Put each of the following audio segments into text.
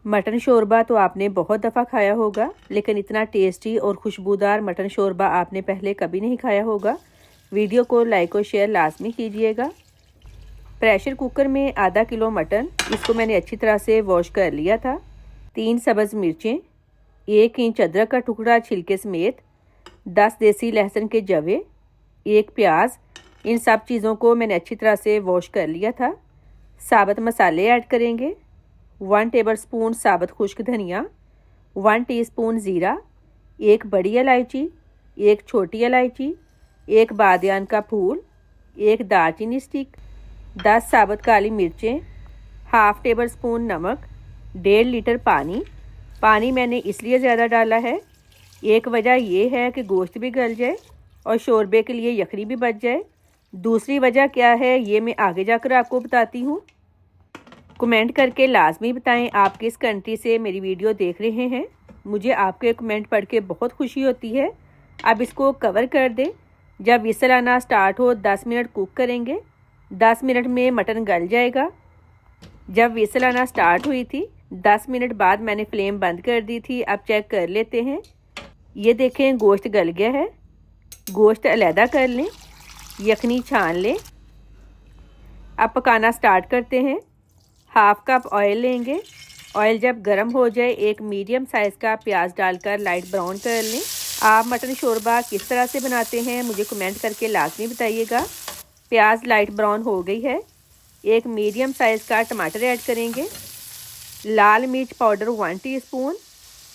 Mutton शोरबा तो आपने बहुत दफ़ा खाया होगा, लेकिन इतना टेस्टी और खुशबूदार मटन शोरबा आपने पहले कभी नहीं खाया होगा। वीडियो को लाइक और शेयर लाजमी कीजिएगा। प्रेशर कुकर में आधा किलो मटन, इसको मैंने अच्छी तरह से वॉश कर लिया था। 3 सब्ज़ मिर्चें, 1 इंच अदरक का टुकड़ा छिलके समेत, 10 देसी लहसुन के जवे, 1 प्याज, इन सब चीज़ों को मैंने अच्छी तरह से वॉश कर लिया था। साबुत मसाले ऐड करेंगे। 1 टेबलस्पून साबुत खुश्क धनिया, 1 टीस्पून ज़ीरा, 1 बड़ी इलायची, 1 छोटी इलायची, 1 बादियान का फूल, 1 दालचीनी स्टिक, 10 साबुत काली मिर्चें, हाफ़ टेबल स्पून नमक, 1.5 लीटर पानी। पानी मैंने इसलिए ज़्यादा डाला है, एक वजह यह है कि गोश्त भी गल जाए और शोरबे के लिए यखनी भी बच जाए। दूसरी वजह क्या है ये मैं आगे जाकर आपको बताती हूँ। कमेंट करके लाजमी बताएं आप किस कंट्री से मेरी वीडियो देख रहे हैं। मुझे आपके कमेंट पढ़ के बहुत खुशी होती है। अब इसको कवर कर दें। जब विसल आना स्टार्ट हो 10 मिनट कुक करेंगे। 10 मिनट में मटन गल जाएगा। जब विसल आना स्टार्ट हुई थी 10 मिनट बाद मैंने फ्लेम बंद कर दी थी। अब चेक कर लेते हैं। ये देखें गोश्त गल गया है। गोश्त अलहदा कर लें, यखनी छान लें। अब पकाना स्टार्ट करते हैं। हाफ कप ऑयल लेंगे। ऑयल जब गर्म हो जाए एक मीडियम साइज़ का प्याज डालकर लाइट ब्राउन कर लें। आप मटन शोरबा किस तरह से बनाते हैं मुझे कमेंट करके लाजमी बताइएगा। प्याज लाइट ब्राउन हो गई है। एक मीडियम साइज़ का टमाटर ऐड करेंगे। लाल मिर्च पाउडर 1 टीस्पून,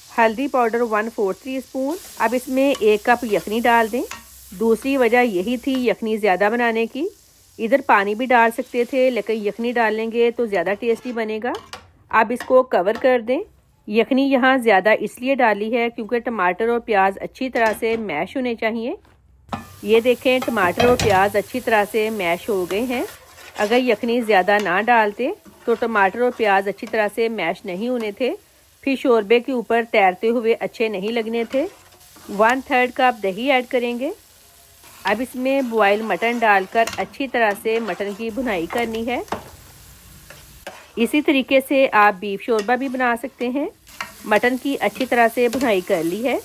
हल्दी पाउडर 1/4 टीस्पून। अब इसमें 1 कप यखनी डाल दें। दूसरी वजह यही थी यखनी ज़्यादा बनाने की। इधर पानी भी डाल सकते थे लेकिन यखनी डालेंगे तो ज़्यादा टेस्टी बनेगा। अब इसको कवर कर दें। यखनी यहाँ ज़्यादा इसलिए डाली है क्योंकि टमाटर और प्याज अच्छी तरह से मैश होने चाहिए। ये देखें टमाटर और प्याज अच्छी तरह से मैश हो गए हैं। अगर यखनी ज़्यादा ना डालते तो टमाटर और प्याज अच्छी तरह से मैश नहीं होने थे, फिर शोरबे के ऊपर तैरते हुए अच्छे नहीं लगने थे। 1/3 कप दही ऐड करेंगे। अब इसमें बॉयल मटन डालकर अच्छी तरह से मटन की भुनाई करनी है। इसी तरीके से आप बीफ शोरबा भी बना सकते हैं। मटन की अच्छी तरह से भुनाई कर ली है।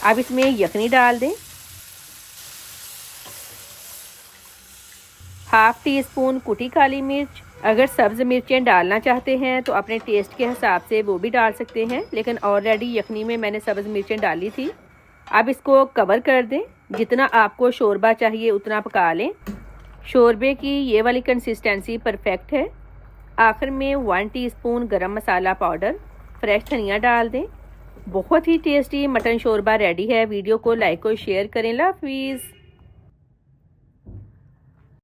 अब इसमें यखनी डाल दें। हाफ़ टी स्पून कुटी काली मिर्च। अगर सब्ज़ मिर्चें डालना चाहते हैं तो अपने टेस्ट के हिसाब से वो भी डाल सकते हैं, लेकिन ऑलरेडी यखनी में मैंने सब्ज़ मिर्चें डाली थी। अब इसको कवर कर दें। जितना आपको शोरबा चाहिए उतना पका लें। शोरबे की ये वाली कंसिस्टेंसी परफेक्ट है। आखिर में 1 टीस्पून गरम मसाला पाउडर, फ्रेश धनिया डाल दें। बहुत ही टेस्टी मटन शोरबा रेडी है। वीडियो को लाइक और शेयर करें। अल्लाह हाफिज़।